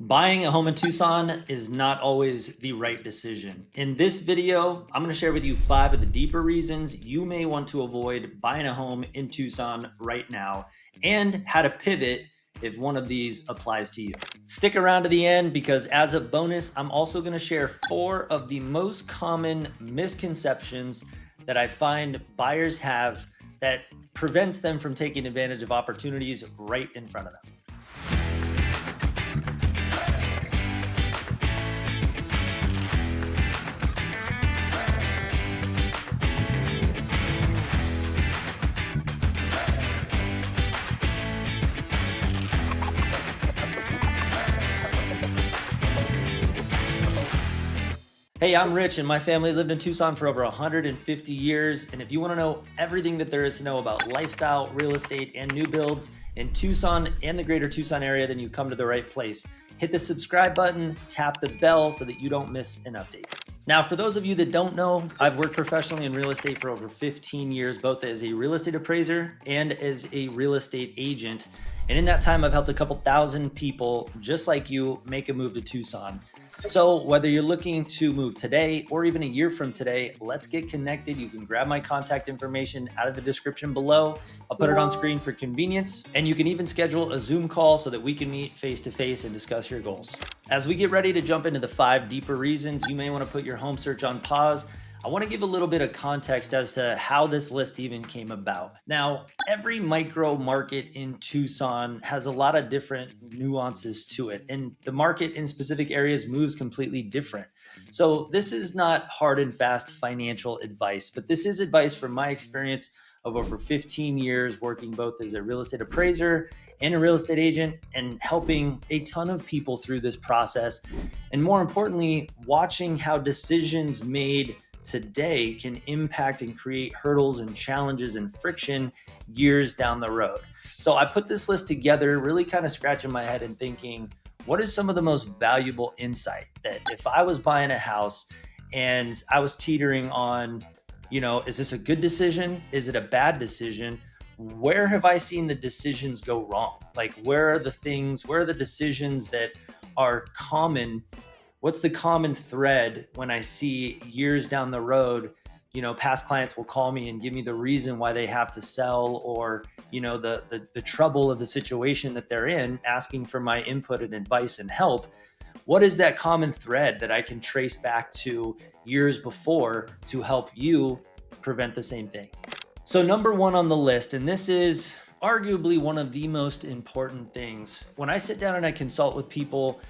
Buying a home in Tucson is not always the right decision. In this video, I'm going to share with you 5 of the deeper reasons you may want to avoid buying a home in Tucson right now and how to pivot if one of these applies to you. Stick around to the end because as a bonus, I'm also going to share 4 of the most common misconceptions that I find buyers have that prevents them from taking advantage of opportunities right in front of them. Hey, I'm Rich and my family's lived in Tucson for over 150 years. And if you want to know everything that there is to know about lifestyle, real estate, and new builds in Tucson and the greater Tucson area, then you come to the right place. Hit the subscribe button, tap the bell so that you don't miss an update. Now, for those of you that don't know, I've worked professionally in real estate for over 15 years, both as a real estate appraiser and as a real estate agent. And in that time, I've helped a couple thousand people just like you make a move to Tucson. So whether you're looking to move today or even a year from today, let's get connected. You can grab my contact information out of the description below. I'll put it on screen for convenience, and you can even schedule a Zoom call so that we can meet face to face and discuss your goals. As we get ready to jump into the 5 deeper reasons you may want to put your home search on pause, I want to give a little bit of context as to how this list even came about. Now, every micro market in Tucson has a lot of different nuances to it, and the market in specific areas moves completely different. So this is not hard and fast financial advice, but this is advice from my experience of over 15 years working both as a real estate appraiser and a real estate agent and helping a ton of people through this process. And more importantly, watching how decisions made today can impact and create hurdles and challenges and friction years down the road. So I put this list together, really kind of scratching my head and thinking, what is some of the most valuable insight that if I was buying a house and I was teetering on, is this a good decision? Is it a bad decision? Where have I seen the decisions go wrong? Like, where are the decisions that are common? What's the common thread when I see years down the road, past clients will call me and give me the reason why they have to sell or, the trouble of the situation that they're in, asking for my input and advice and help. What is that common thread that I can trace back to years before to help you prevent the same thing? So number 1 on the list, and this is arguably one of the most important things. When I sit down and I consult with people,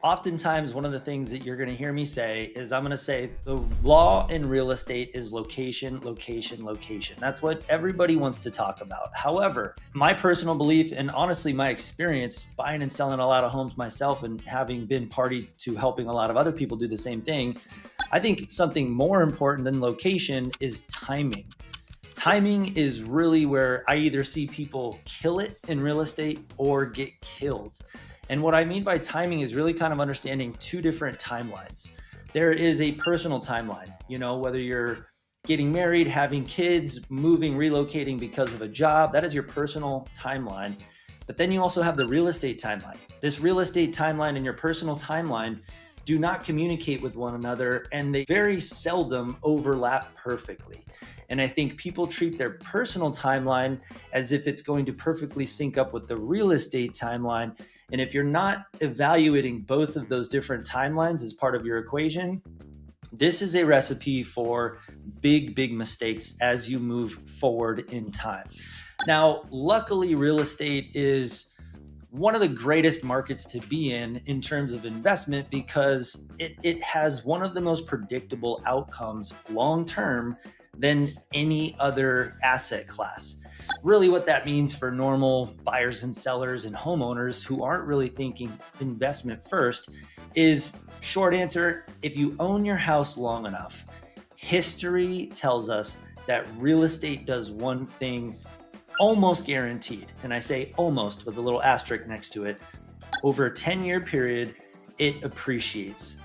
oftentimes one of the things that you're going to hear me say is I'm going to say the law in real estate is location, location, location. That's what everybody wants to talk about. However, my personal belief and honestly my experience buying and selling a lot of homes myself and having been party to helping a lot of other people do the same thing, I think something more important than location is timing. Timing is really where I either see people kill it in real estate or get killed. And what I mean by timing is really kind of understanding 2 different timelines. There is a personal timeline, whether you're getting married, having kids, moving, relocating because of a job, that is your personal timeline. But then you also have the real estate timeline. This real estate timeline and your personal timeline do not communicate with one another, and they very seldom overlap perfectly. And I think people treat their personal timeline as if it's going to perfectly sync up with the real estate timeline. And if you're not evaluating both of those different timelines as part of your equation, this is a recipe for big, big mistakes as you move forward in time. Now, luckily, real estate is one of the greatest markets to be in terms of investment because it has one of the most predictable outcomes long-term than any other asset class. Really what that means for normal buyers and sellers and homeowners who aren't really thinking investment first is, short answer, if you own your house long enough, history tells us that real estate does one thing almost guaranteed. And I say almost with a little asterisk next to it. Over a 10-year period, it appreciates.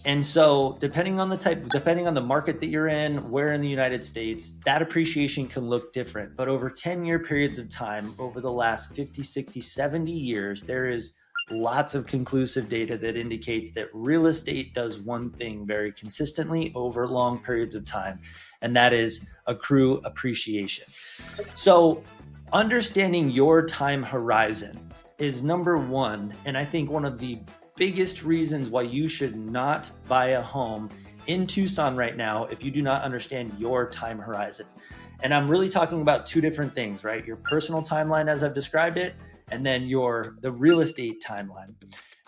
And so depending on the market that you're in, where in the United States, that appreciation can look different. But over 10-year periods of time, over the last 50, 60, 70 years, there is lots of conclusive data that indicates that real estate does one thing very consistently over long periods of time, and that is accrue appreciation. So, understanding your time horizon is number one. And I think one of the biggest reasons why you should not buy a home in Tucson right now if you do not understand your time horizon. And I'm really talking about two different things, right? Your personal timeline, as I've described it, and then the real estate timeline.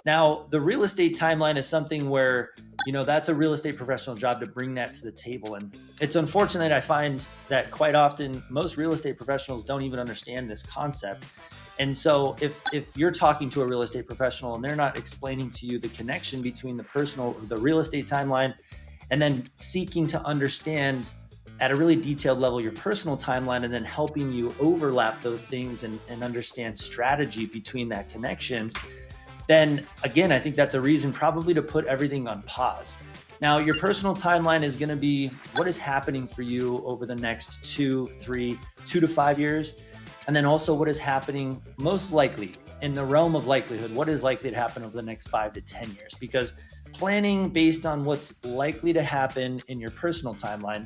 Now, the real estate timeline is something where, that's a real estate professional job to bring that to the table. And it's unfortunate, I find that quite often most real estate professionals don't even understand this concept. And so if you're talking to a real estate professional and they're not explaining to you the connection between the real estate timeline, and then seeking to understand at a really detailed level your personal timeline, and then helping you overlap those things and understand strategy between that connection, then again, I think that's a reason probably to put everything on pause. Now, your personal timeline is going to be what is happening for you over the next 2 to 5 years. And then also what is happening most likely in the realm of likelihood, what is likely to happen over the next 5 to 10 years? Because planning based on what's likely to happen in your personal timeline.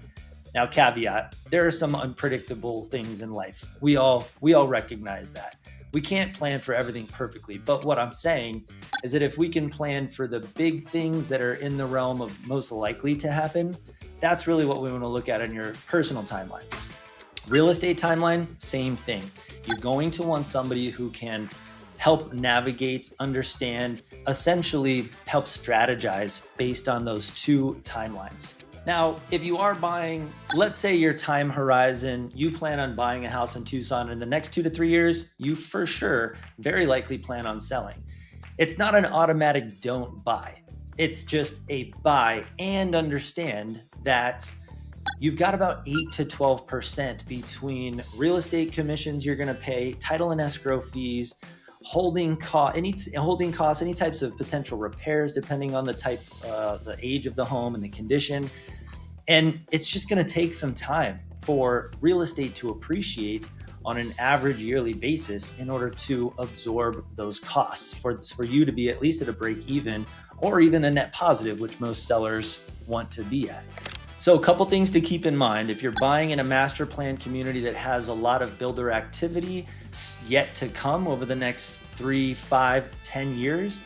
Now, caveat, there are some unpredictable things in life. We all recognize that. We can't plan for everything perfectly. But what I'm saying is that if we can plan for the big things that are in the realm of most likely to happen, that's really what we want to look at in your personal timeline. Real estate timeline, same thing. You're going to want somebody who can help navigate, understand, essentially help strategize based on those two timelines. Now, if you are buying, let's say your time horizon, you plan on buying a house in Tucson in the next 2 to 3 years, you for sure, very likely plan on selling. It's not an automatic don't buy. It's just a buy, and understand that you've got about 8 to 12% between real estate commissions you're going to pay, title and escrow fees, holding costs, any types of potential repairs, depending on the type, the age of the home and the condition. And it's just going to take some time for real estate to appreciate on an average yearly basis in order to absorb those costs for you to be at least at a break even, or even a net positive, which most sellers want to be at. So a couple things to keep in mind. If you're buying in a master plan community that has a lot of builder activity yet to come over the next 3, 5, 10 years,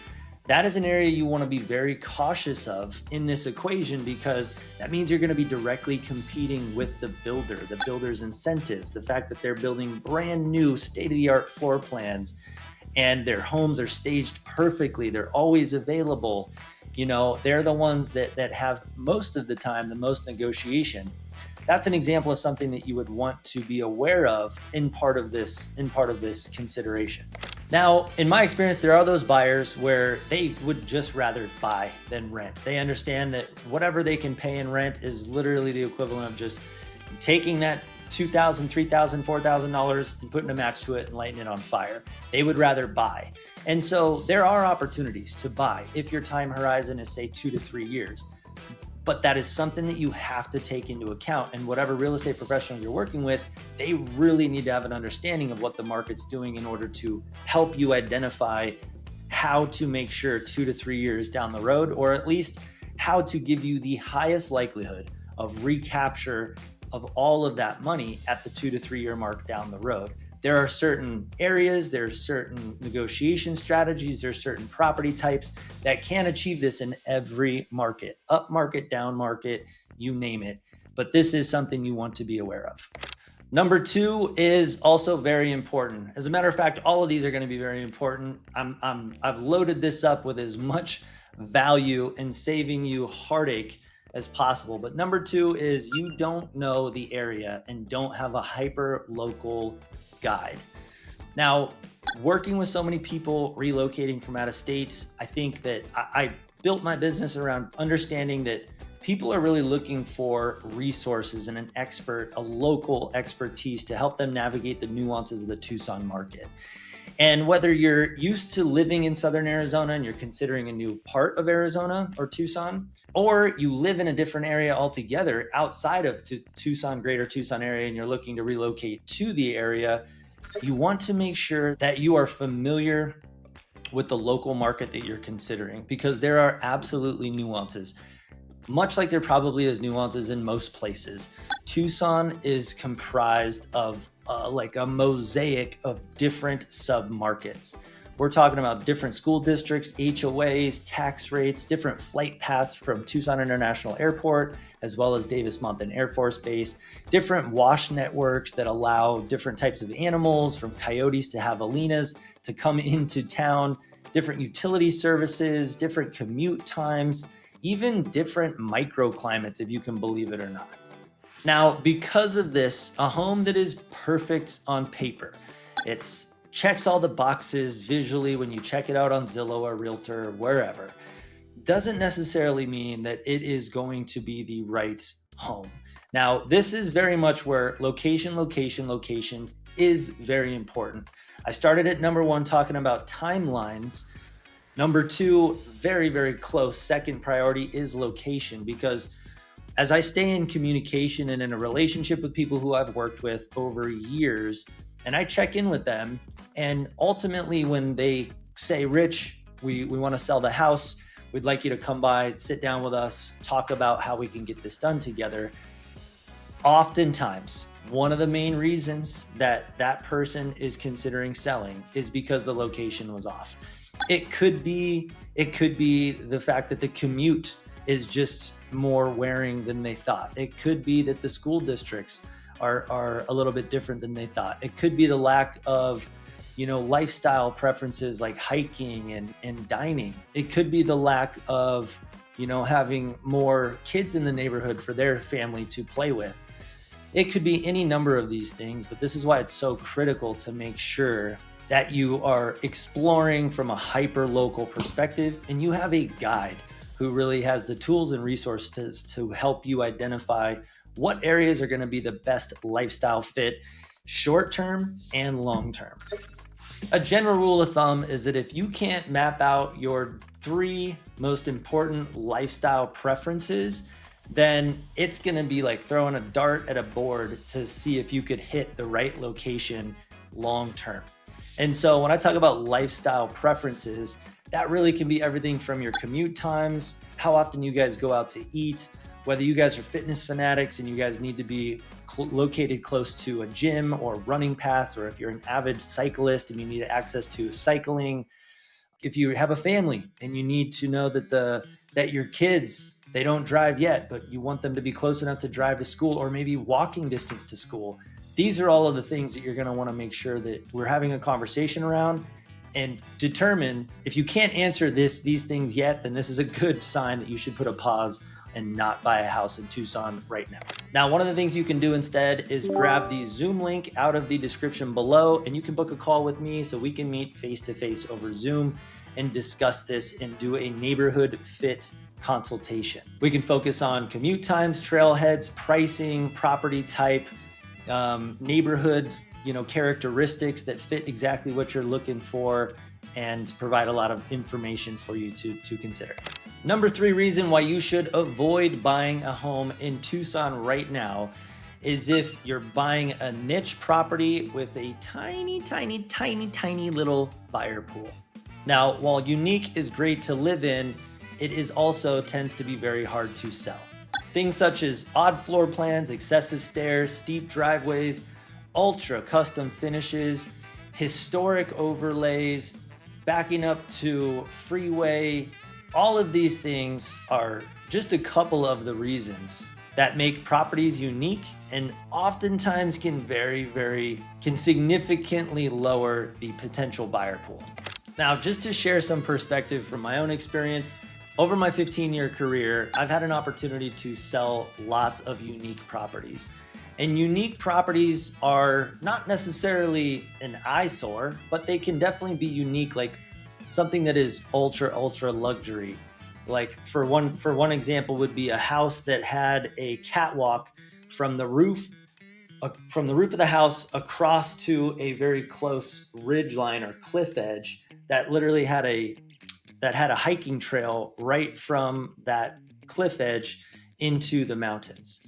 that is an area you want to be very cautious of in this equation, because that means you're going to be directly competing with the builder's incentives, the fact that they're building brand new state-of-the-art floor plans and their homes are staged perfectly. They're always available. They're the ones that have most of the time the most negotiation. That's an example of something that you would want to be aware of in part of this consideration. Now, in my experience, there are those buyers where they would just rather buy than rent. They understand that whatever they can pay in rent is literally the equivalent of just taking that $2,000, $3,000, $4,000 and putting a match to it and lighting it on fire. They would rather buy. And so there are opportunities to buy if your time horizon is, say, 2 to 3 years. But that is something that you have to take into account. And whatever real estate professional you're working with, they really need to have an understanding of what the market's doing in order to help you identify how to make sure 2 to 3 years down the road, or at least how to give you the highest likelihood of recapture of all of that money at the 2 to 3 year mark down the road. There are certain areas, there's certain negotiation strategies, there's certain property types that can achieve this in every market, up market, down market, you name it. But this is something you want to be aware of. Number 2 is also very important. As a matter of fact, all of these are going to be very important. I've loaded this up with as much value and saving you heartache as possible. But number 2 is you don't know the area and don't have a hyper local guide. Now, working with so many people relocating from out of state, I think that I built my business around understanding that people are really looking for resources and a local expertise to help them navigate the nuances of the Tucson market. And whether you're used to living in Southern Arizona and you're considering a new part of Arizona or Tucson, or you live in a different area altogether outside of Tucson, greater Tucson area, and you're looking to relocate to the area, you want to make sure that you are familiar with the local market that you're considering, because there are absolutely nuances. Much like there probably is nuances in most places, Tucson is comprised of like a mosaic of different sub-markets. We're talking about different school districts, HOAs, tax rates, different flight paths from Tucson International Airport, as well as Davis-Monthan Air Force Base, different wash networks that allow different types of animals, from coyotes to javelinas, to come into town, different utility services, different commute times, even different microclimates, if you can believe it or not. Now, because of this, a home that is perfect on paper, it's checks all the boxes visually when you check it out on Zillow or Realtor or wherever, doesn't necessarily mean that it is going to be the right home. Now, this is very much where location is very important. I started at number one talking about timelines. Number two, very, very close, second priority is location, because as I stay in communication and in a relationship with people who I've worked with over years, and I check in with them, and ultimately when they say, Rich, we want to sell the house, we'd like you to come by, sit down with us, talk about how we can get this done together. Oftentimes, one of the main reasons that that person is considering selling is because the location was off. It could be the fact that the commute is just more wearing than they thought. It could be that the school districts are a little bit different than they thought. It could be the lack of, lifestyle preferences like hiking and dining. It could be the lack of, having more kids in the neighborhood for their family to play with. It could be any number of these things, but this is why it's so critical to make sure that you are exploring from a hyper local perspective, and you have a guide who really has the tools and resources to help you identify what areas are going to be the best lifestyle fit, short term and long term. A general rule of thumb is that if you can't map out your 3 most important lifestyle preferences, then it's going to be like throwing a dart at a board to see if you could hit the right location long term. And so when I talk about lifestyle preferences, that really can be everything from your commute times, how often you guys go out to eat, whether you guys are fitness fanatics and you guys need to be located close to a gym or running paths, or if you're an avid cyclist and you need access to cycling. If you have a family and you need to know that your kids, they don't drive yet, but you want them to be close enough to drive to school, or maybe walking distance to school. These are all of the things that you're going to want to make sure that we're having a conversation around, and determine if you can't answer these things yet, then this is a good sign that you should put a pause and not buy a house in Tucson right now. Now, one of the things you can do instead is grab the Zoom link out of the description below, and you can book a call with me so we can meet face-to-face over Zoom and discuss this and do a neighborhood fit consultation. We can focus on commute times, trailheads, pricing, property type, neighborhood, characteristics that fit exactly what you're looking for, and provide a lot of information for you to consider. Number 3 reason why you should avoid buying a home in Tucson right now is if you're buying a niche property with a tiny little buyer pool. Now, while unique is great to live in, it is also tends to be very hard to sell. Things such as odd floor plans, excessive stairs, steep driveways, ultra custom finishes, historic overlays, backing up to freeway. All of these things are just a couple of the reasons that make properties unique, and oftentimes can significantly lower the potential buyer pool. Now, just to share some perspective from my own experience, over my 15-year career, I've had an opportunity to sell lots of unique properties. And unique properties are not necessarily an eyesore, but they can definitely be unique, like something that is ultra luxury. Like for one example would be a house that had a catwalk from the roof of the house across to a very close ridge line or cliff edge that literally had a hiking trail right from that cliff edge into the mountains.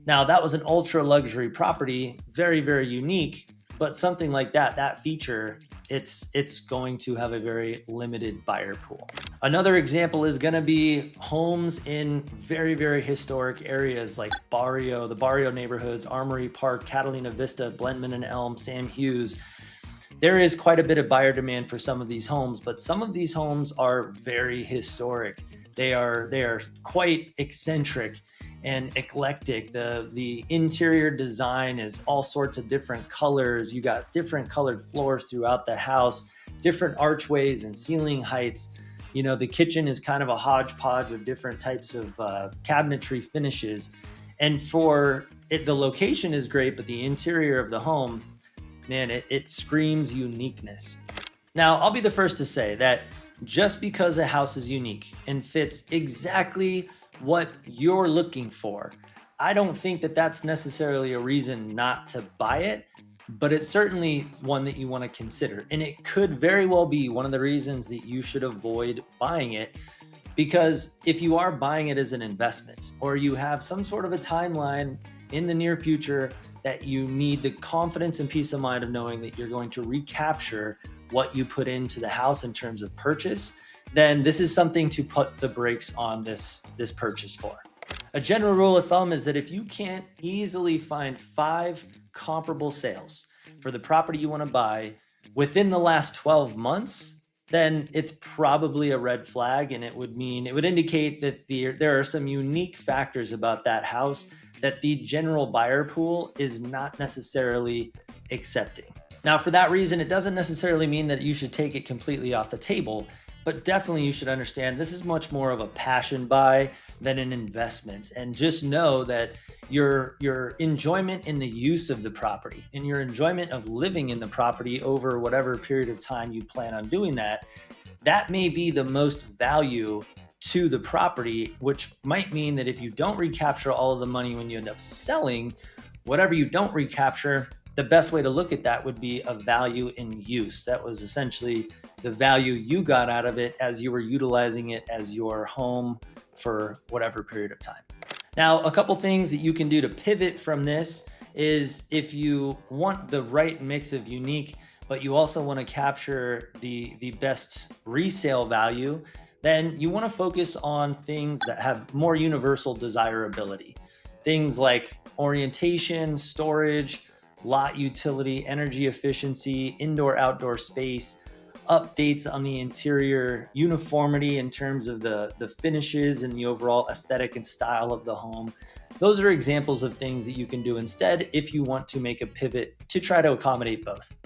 Now, that was an ultra luxury property, very, very unique, but something like that feature it's going to have a very limited buyer pool. Another example is going to be homes in very, very historic areas like the Barrio neighborhoods, Armory Park, Catalina Vista, Blendman and Elm, Sam Hughes. There is quite a bit of buyer demand for some of these homes, but some of these homes are very historic. They are quite eccentric and eclectic. The interior design is all sorts of different colors. You got different colored floors throughout the house, different archways and ceiling heights. The kitchen is kind of a hodgepodge of different types of cabinetry finishes. And for it, the location is great, but the interior of the home, man, it screams uniqueness. Now, I'll be the first to say that just because a house is unique and fits exactly what you're looking for, I don't think that that's necessarily a reason not to buy it, but it's certainly one that you want to consider. And it could very well be one of the reasons that you should avoid buying it, because if you are buying it as an investment or you have some sort of a timeline in the near future that you need the confidence and peace of mind of knowing that you're going to recapture what you put into the house in terms of purchase, then this is something to put the brakes on this purchase for. A general rule of thumb is that if you can't easily find 5 comparable sales for the property you want to buy within the last 12 months, then it's probably a red flag, and it would indicate that there are some unique factors about that house that the general buyer pool is not necessarily accepting. Now, for that reason, it doesn't necessarily mean that you should take it completely off the table, but definitely you should understand this is much more of a passion buy than an investment. And just know that your enjoyment in the use of the property and your enjoyment of living in the property over whatever period of time you plan on doing that may be the most value to the property, which might mean that if you don't recapture all of the money when you end up selling, whatever you don't recapture, the best way to look at that would be a value in use. That was essentially the value you got out of it as you were utilizing it as your home for whatever period of time. Now, a couple things that you can do to pivot from this is, if you want the right mix of unique, but you also want to capture the best resale value, then you want to focus on things that have more universal desirability. Things like orientation, storage, lot utility, energy efficiency, indoor-outdoor space, updates on the interior, uniformity in terms of the finishes and the overall aesthetic and style of the home. Those are examples of things that you can do instead if you want to make a pivot to try to accommodate both.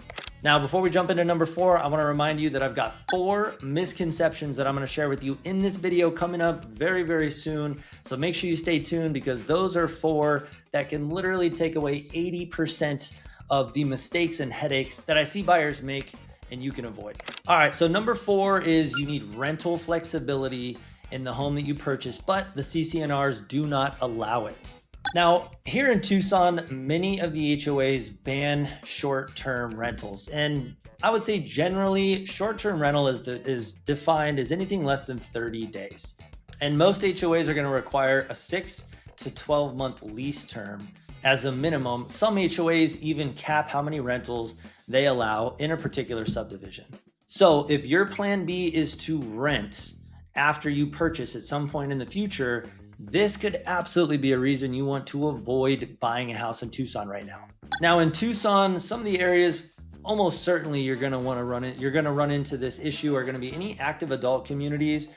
Now, before we jump into number 4, I want to remind you that I've got 4 misconceptions that I'm going to share with you in this video coming up very, very soon. So make sure you stay tuned, because those are 4 that can literally take away 80% of the mistakes and headaches that I see buyers make and you can avoid. All right, so number 4 is you need rental flexibility in the home that you purchase, but the CCNRs do not allow it. Now, here in Tucson, many of the HOAs ban short-term rentals. And I would say generally, short-term rental is defined as anything less than 30 days. And most HOAs are going to require a 6 to 12-month lease term as a minimum. Some HOAs even cap how many rentals they allow in a particular subdivision. So if your plan B is to rent after you purchase at some point in the future, this could absolutely be a reason you want to avoid buying a house in Tucson right now. Now, in Tucson, some of the areas almost certainly you're going to run into this issue are going to be any active adult communities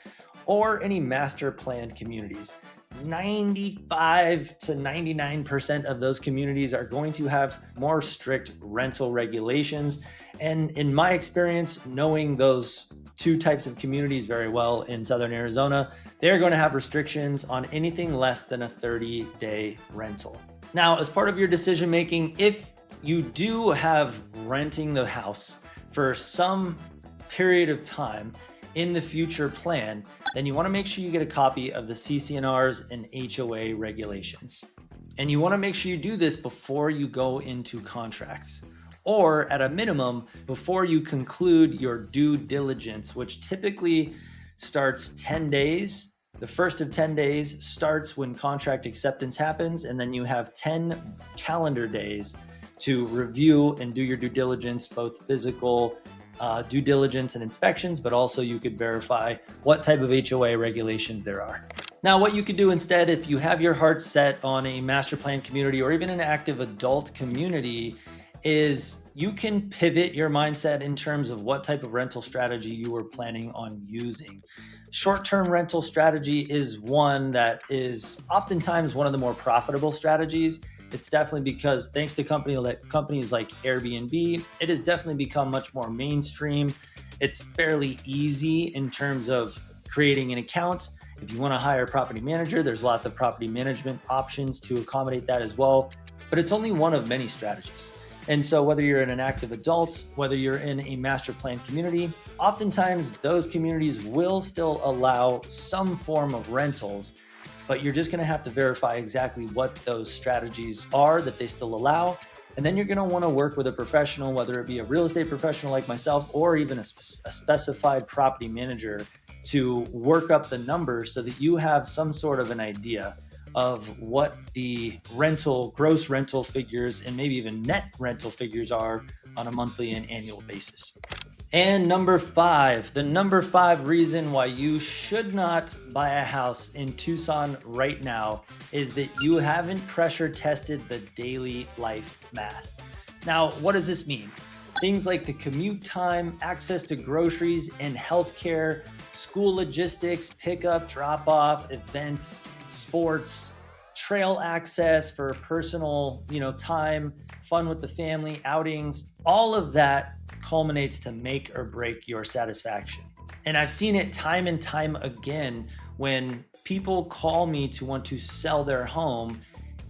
or any master planned communities. 95 to 99% of those communities are going to have more strict rental regulations. And in my experience, knowing those 2 types of communities very well in Southern Arizona, they're going to have restrictions on anything less than a 30-day rental. Now, as part of your decision making, if you do have renting the house for some period of time in the future plan, then you want to make sure you get a copy of the CCNRs and HOA regulations. And you want to make sure you do this before you go into contracts, or at a minimum, before you conclude your due diligence, which typically starts 10 days. The first of 10 days starts when contract acceptance happens, and then you have 10 calendar days to review and do your due diligence, both physical due diligence and inspections, but also you could verify what type of HOA regulations there are. Now, what you could do instead, if you have your heart set on a master plan community or even an active adult community, is you can pivot your mindset in terms of what type of rental strategy you are planning on using. Short-term rental strategy is one that is oftentimes one of the more profitable strategies. It's definitely because thanks to companies like Airbnb, it has definitely become much more mainstream. It's fairly easy in terms of creating an account. If you want to hire a property manager, there's lots of property management options to accommodate that as well. But it's only one of many strategies. And so whether you're in an active adult, whether you're in a master plan community, oftentimes those communities will still allow some form of rentals, but you're just going to have to verify exactly what those strategies are that they still allow. And then you're going to want to work with a professional, whether it be a real estate professional like myself or even a specified property manager, to work up the numbers so that you have some sort of an idea of what the gross rental figures and maybe even net rental figures are on a monthly and annual basis. And the number five reason why you should not buy a house in Tucson right now is that you haven't pressure tested the daily life math. Now, what does this mean? Things like the commute time, access to groceries and healthcare, school logistics, pickup, drop off, events, sports, trail access for personal, time, fun with the family, outings, all of that culminates to make or break your satisfaction. And I've seen it time and time again when people call me to want to sell their home.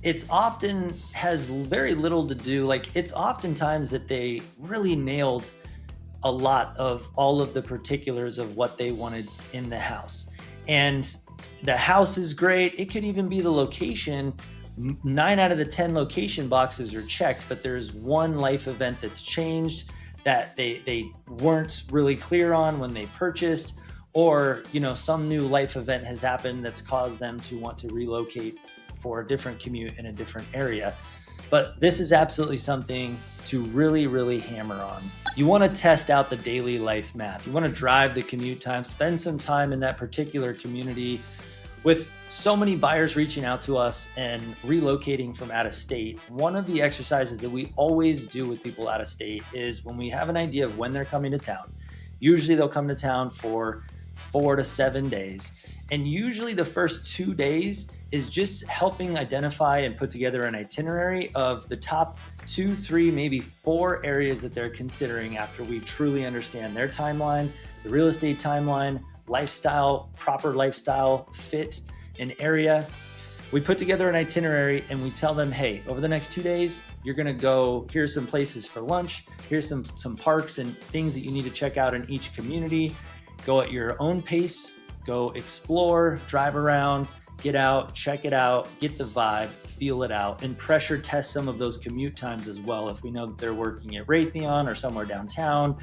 It's often has very little to do, it's oftentimes that they really nailed a lot of all of the particulars of what they wanted in the house. And the house is great. It could even be the location. 9 out of the 10 location boxes are checked, but there's one life event that's changed that they weren't really clear on when they purchased, or some new life event has happened that's caused them to want to relocate for a different commute in a different area. But this is absolutely something to really, really hammer on. You want to test out the daily life math. You want to drive the commute time, spend some time in that particular community. With so many buyers reaching out to us and relocating from out of state, one of the exercises that we always do with people out of state is when we have an idea of when they're coming to town. Usually they'll come to town for 4 to 7 days. And usually the first 2 days is just helping identify and put together an itinerary of the top 2, 3, maybe 4 areas that they're considering after we truly understand their timeline, the real estate timeline, lifestyle, proper lifestyle fit an area. We put together an itinerary and we tell them, hey, over the next 2 days, you're going to go, here's some places for lunch. Here's some parks and things that you need to check out in each community. Go at your own pace, go explore, drive around, get out, check it out, get the vibe, feel it out, and pressure test some of those commute times as well. If we know that they're working at Raytheon or somewhere downtown,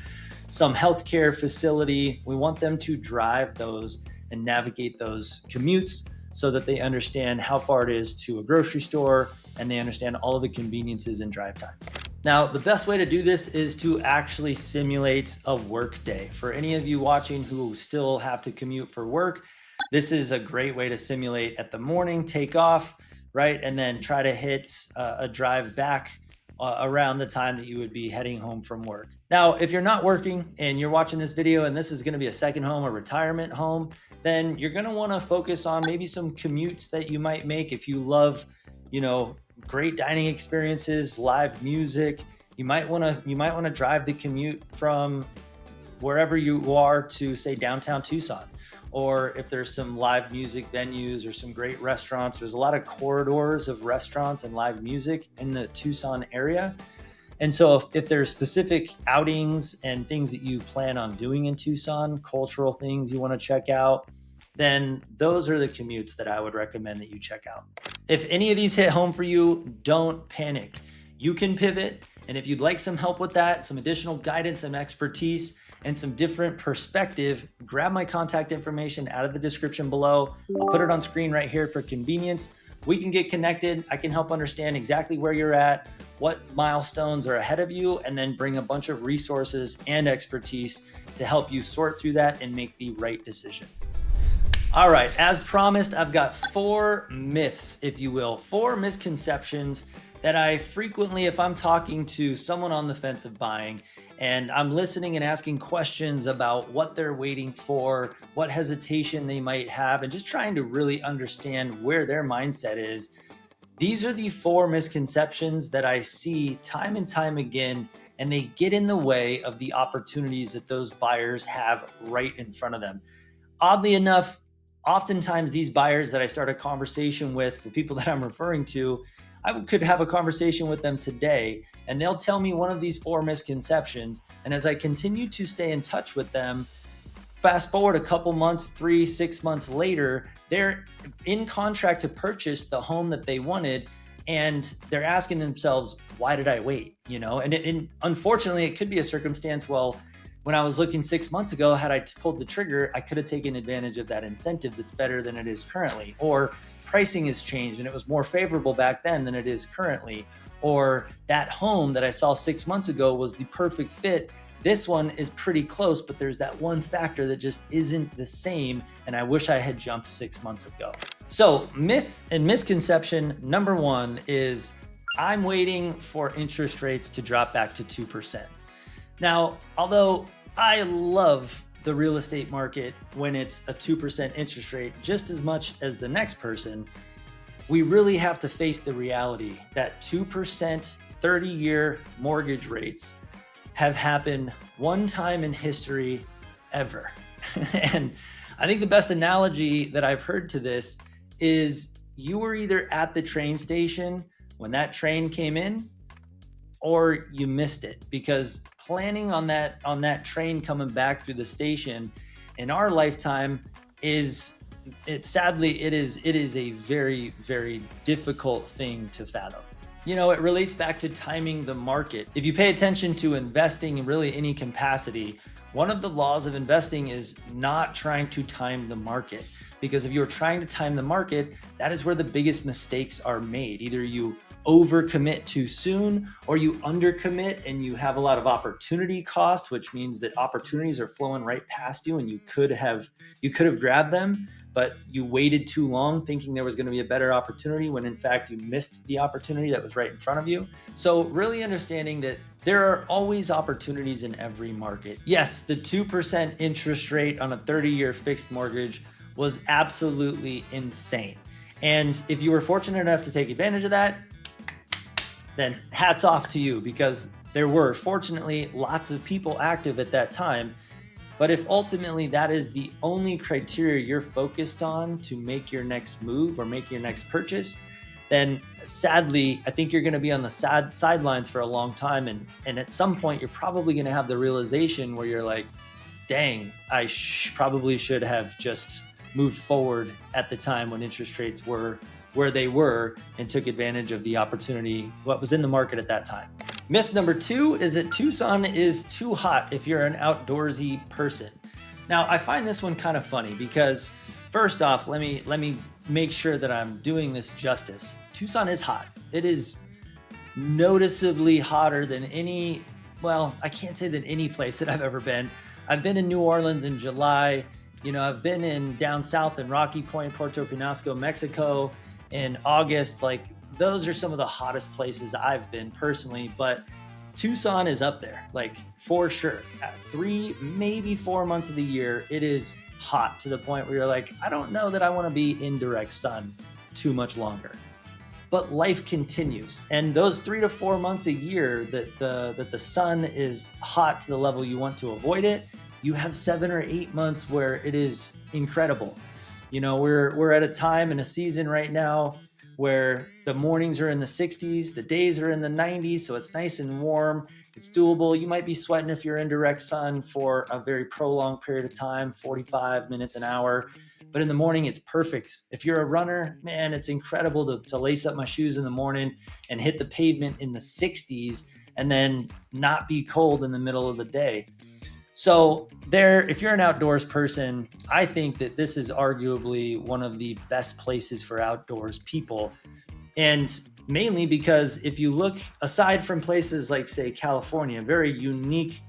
some healthcare facility, we want them to drive those and navigate those commutes so that they understand how far it is to a grocery store and they understand all of the conveniences and drive time. Now, the best way to do this is to actually simulate a work day. For any of you watching who still have to commute for work, this is a great way to simulate at the morning, take off, right? And then try to hit a drive back around the time that you would be heading home from work. Now, if you're not working and you're watching this video and this is going to be a second home, a retirement home, then you're going to want to focus on maybe some commutes that you might make. If you love, great dining experiences, live music, you might want to drive the commute from wherever you are to, say, downtown Tucson. Or if there's some live music venues or some great restaurants, there's a lot of corridors of restaurants and live music in the Tucson area. And so if there's specific outings and things that you plan on doing in Tucson, cultural things you want to check out, then those are the commutes that I would recommend that you check out. If any of these hit home for you, don't panic. You can pivot. And if you'd like some help with that, some additional guidance and expertise, and some different perspective, grab my contact information out of the description below. I'll put it on screen right here for convenience. We can get connected. I can help understand exactly where you're at, what milestones are ahead of you, and then bring a bunch of resources and expertise to help you sort through that and make the right decision. All right, as promised, I've got 4 myths, if you will, 4 misconceptions that I frequently, if I'm talking to someone on the fence of buying and I'm listening and asking questions about what they're waiting for, what hesitation they might have, and just trying to really understand where their mindset is. These are the 4 misconceptions that I see time and time again, and they get in the way of the opportunities that those buyers have right in front of them. Oddly enough, oftentimes these buyers that I start a conversation with, the people that I'm referring to, I could have a conversation with them today and they'll tell me one of these 4 misconceptions. And as I continue to stay in touch with them, fast forward a couple months, 3, 6 months later, they're in contract to purchase the home that they wanted. And they're asking themselves, why did I wait? And unfortunately, it could be a circumstance. Well, when I was looking 6 months ago, had I pulled the trigger, I could have taken advantage of that incentive that's better than it is currently. Or pricing has changed and it was more favorable back then than it is currently. Or that home that I saw 6 months ago was the perfect fit. This one is pretty close, but there's that one factor that just isn't the same. And I wish I had jumped 6 months ago. So, myth and misconception number 1 is I'm waiting for interest rates to drop back to 2%. Now, although I love the real estate market when it's a 2% interest rate just as much as the next person, we really have to face the reality that 2% 30-year mortgage rates have happened one time in history ever. And I think the best analogy that I've heard to this is you were either at the train station when that train came in or you missed it, because planning on that train coming back through the station in our lifetime sadly it is a very, very difficult thing to fathom. It relates back to timing the market. If you pay attention to investing in really any capacity, one of the laws of investing is not trying to time the market. Because if you're trying to time the market, that is where the biggest mistakes are made. Either you overcommit too soon or you undercommit and you have a lot of opportunity cost, which means that opportunities are flowing right past you and you could have grabbed them, but you waited too long thinking there was going to be a better opportunity when in fact you missed the opportunity that was right in front of you. So really understanding that there are always opportunities in every market. Yes, the 2% interest rate on a 30-year fixed mortgage was absolutely insane. And if you were fortunate enough to take advantage of that, then hats off to you, because there were fortunately lots of people active at that time. But if ultimately that is the only criteria you're focused on to make your next move or make your next purchase, then sadly, I think you're going to be on the sidelines for a long time. And at some point, you're probably going to have the realization where you're like, dang, I probably should have just moved forward at the time when interest rates were where they were and took advantage of the opportunity, what was in the market at that time. Myth number 2 is that Tucson is too hot if you're an outdoorsy person. Now, I find this one kind of funny because first off, let me make sure that I'm doing this justice. Tucson is hot. It is noticeably hotter than I can't say than any place that I've ever been. I've been in New Orleans in July. I've been in down south in Rocky Point, Puerto Penasco, Mexico in August. Like, those are some of the hottest places I've been personally, but Tucson is up there, like, for sure. At 3, maybe 4 months of the year, it is hot to the point where you're like, I don't know that I want to be in direct sun too much longer. But life continues. And those 3 to 4 months a year that the sun is hot to the level you want to avoid it, you have 7 or 8 months where it is incredible. We're at a time in a season right now where the mornings are in the 60s, the days are in the 90s, so it's nice and warm. It's doable. You might be sweating if you're in direct sun for a very prolonged period of time, 45 minutes, an hour. But in the morning, it's perfect. If you're a runner, man, it's incredible to lace up my shoes in the morning and hit the pavement in the 60s and then not be cold in the middle of the day. So there, if you're an outdoors person, I think that this is arguably one of the best places for outdoors people. And mainly because if you look aside from places like, say, California, very unique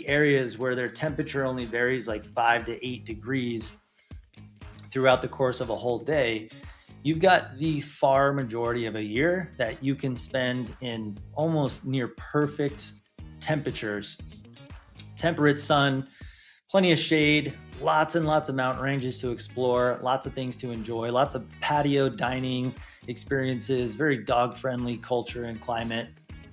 areas where their temperature only varies like 5 to 8 degrees throughout the course of a whole day, you've got the far majority of a year that you can spend in almost near perfect temperatures, temperate sun, plenty of shade, lots and lots of mountain ranges to explore, lots of things to enjoy, lots of patio dining experiences, very dog friendly culture and climate.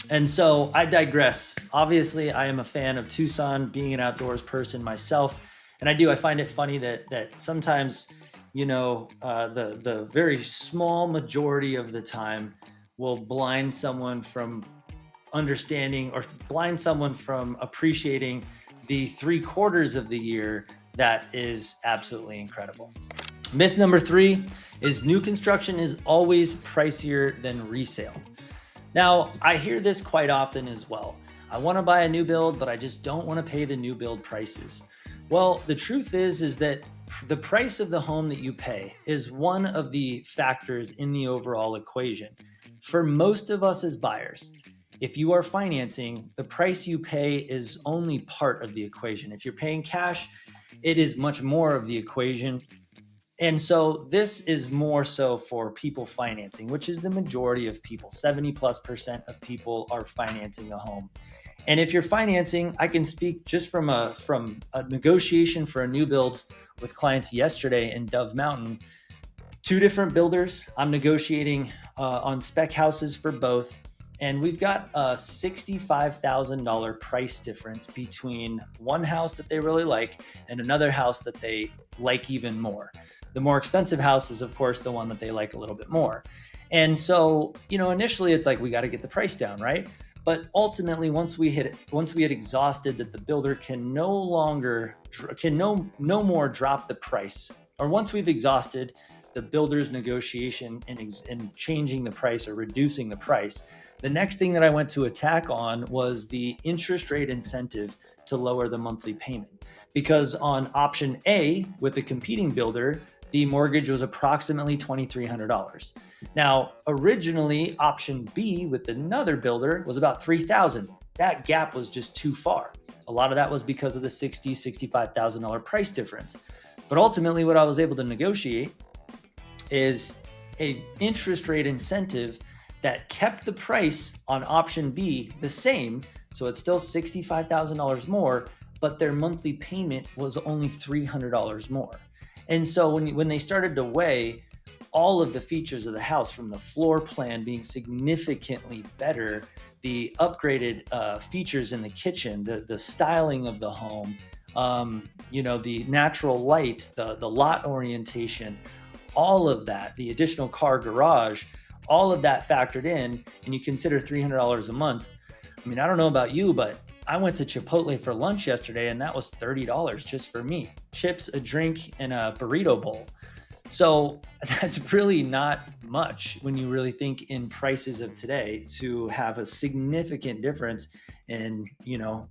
And so I digress. Obviously, I am a fan of Tucson, being an outdoors person myself. And I find it funny that sometimes, the very small majority of the time will blind someone from understanding or blind someone from appreciating the 3/4 of the year that is absolutely incredible. Myth number 3 is new construction is always pricier than resale. Now, I hear this quite often as well. I want to buy a new build, but I just don't want to pay the new build prices. Well, the truth is that the price of the home that you pay is one of the factors in the overall equation. For most of us as buyers, if you are financing, the price you pay is only part of the equation. If you're paying cash, it is much more of the equation. And so this is more so for people financing, which is the majority of people. 70+% of people are financing a home. And if you're financing, I can speak just from a negotiation for a new build with clients yesterday in Dove Mountain. 2 different builders. I'm negotiating on spec houses for both. And we've got a $65,000 price difference between one house that they really like and another house that they like even more. The more expensive house is, of course, the one that they like a little bit more. And so, initially it's like, we got to get the price down, right? But ultimately, once we had exhausted that the builder can no more drop the price, or once we've exhausted the builder's negotiation and changing the price or reducing the price, the next thing that I went to attack on was the interest rate incentive to lower the monthly payment. Because on option A with the competing builder, the mortgage was approximately $2,300. Now, originally, option B with another builder was about $3,000. That gap was just too far. A lot of that was because of the $65,000 price difference. But ultimately, what I was able to negotiate is an interest rate incentive that kept the price on option B the same. So it's still $65,000 more, but their monthly payment was only $300 more. And so when they started to weigh all of the features of the house, from the floor plan being significantly better, the upgraded features in the kitchen, the styling of the home, the natural light, the lot orientation, all of that, the additional car garage, all of that factored in, and you consider $300 a month. I mean, I don't know about you, but I went to Chipotle for lunch yesterday, and that was $30 just for me. Chips, a drink, and a burrito bowl. So that's really not much when you really think in prices of today, to have a significant difference in,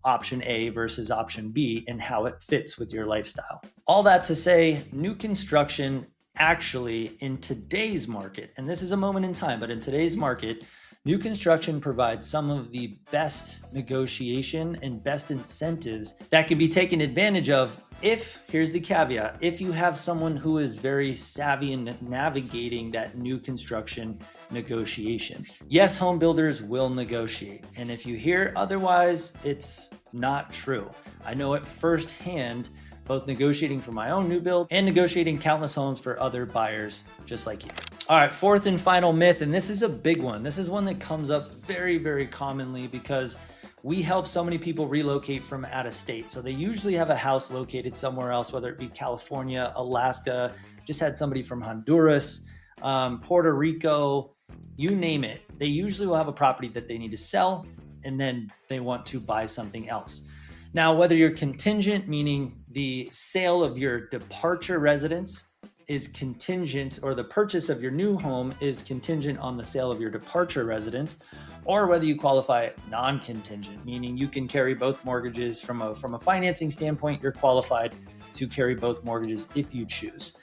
option A versus option B and how it fits with your lifestyle. All that to say, new construction actually, in today's market, and this is a moment in time, but in today's market, new construction provides some of the best negotiation and best incentives that can be taken advantage of if, here's the caveat, if you have someone who is very savvy in navigating that new construction negotiation. Yes, home builders will negotiate. And if you hear otherwise, it's not true. I know it firsthand, both negotiating for my own new build and negotiating countless homes for other buyers just like you. All right, fourth and final myth, and this is a big one. This is one that comes up very, very commonly because we help so many people relocate from out of state. So they usually have a house located somewhere else, whether it be California, Alaska, just had somebody from Honduras, Puerto Rico, you name it. They usually will have a property that they need to sell, and then they want to buy something else. Now, whether you're contingent, meaning the sale of your departure residence is contingent, or the purchase of your new home is contingent on the sale of your departure residence, or whether you qualify non-contingent, meaning you can carry both mortgages. From a financing standpoint, you're qualified to carry both mortgages if you choose.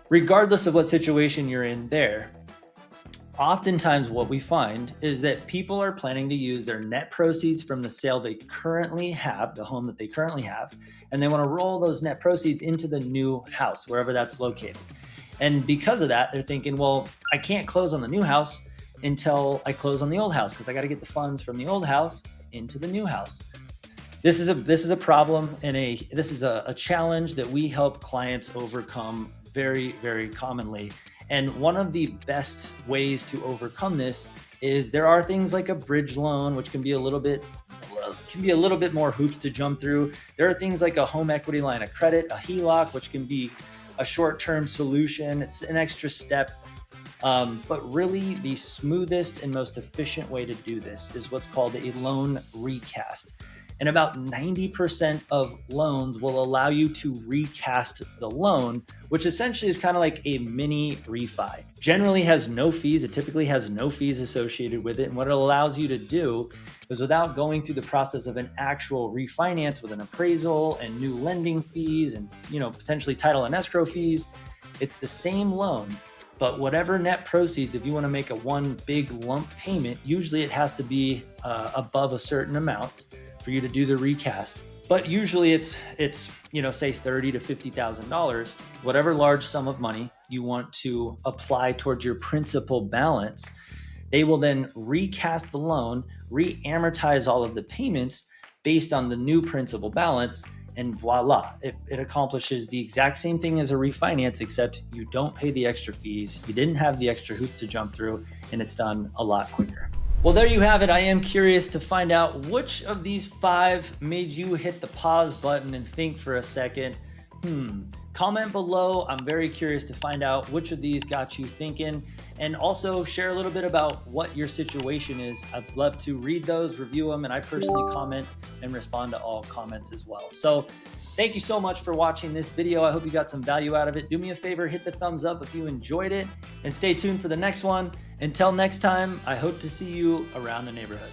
Regardless of what situation you're in there, oftentimes what we find is that people are planning to use their net proceeds from the sale they currently have, the home that they currently have, and they want to roll those net proceeds into the new house, wherever that's located. And because of that, they're thinking, well, I can't close on the new house until I close on the old house, because I got to get the funds from the old house into the new house. This is a problem, and this is a challenge that we help clients overcome very, very commonly. And one of the best ways to overcome this is there are things like a bridge loan, which can be a little bit more hoops to jump through. There are things like a home equity line of credit, a HELOC, which can be a short-term solution. It's an extra step. But really the smoothest and most efficient way to do this is what's called a loan recast. And about 90% of loans will allow you to recast the loan, which essentially is kind of like a mini refi. Generally has no fees. It typically has no fees associated with it. And what it allows you to do is, without going through the process of an actual refinance with an appraisal and new lending fees and, potentially title and escrow fees, it's the same loan. But whatever net proceeds, if you want to make a one big lump payment, usually it has to be above a certain amount for you to do the recast. But usually it's say $30,000 to $50,000, whatever large sum of money you want to apply towards your principal balance. They will then recast the loan, re-amortize all of the payments based on the new principal balance, and voila, it accomplishes the exact same thing as a refinance, except you don't pay the extra fees, you didn't have the extra hoops to jump through, and it's done a lot quicker. Well, there you have it. I am curious to find out which of these 5 made you hit the pause button and think for a second. Comment below. I'm very curious to find out which of these got you thinking, and also share a little bit about what your situation is. I'd love to read those, review them, and I personally comment and respond to all comments as well. So thank you so much for watching this video. I hope you got some value out of it. Do me a favor, hit the thumbs up if you enjoyed it, and stay tuned for the next one. Until next time, I hope to see you around the neighborhood.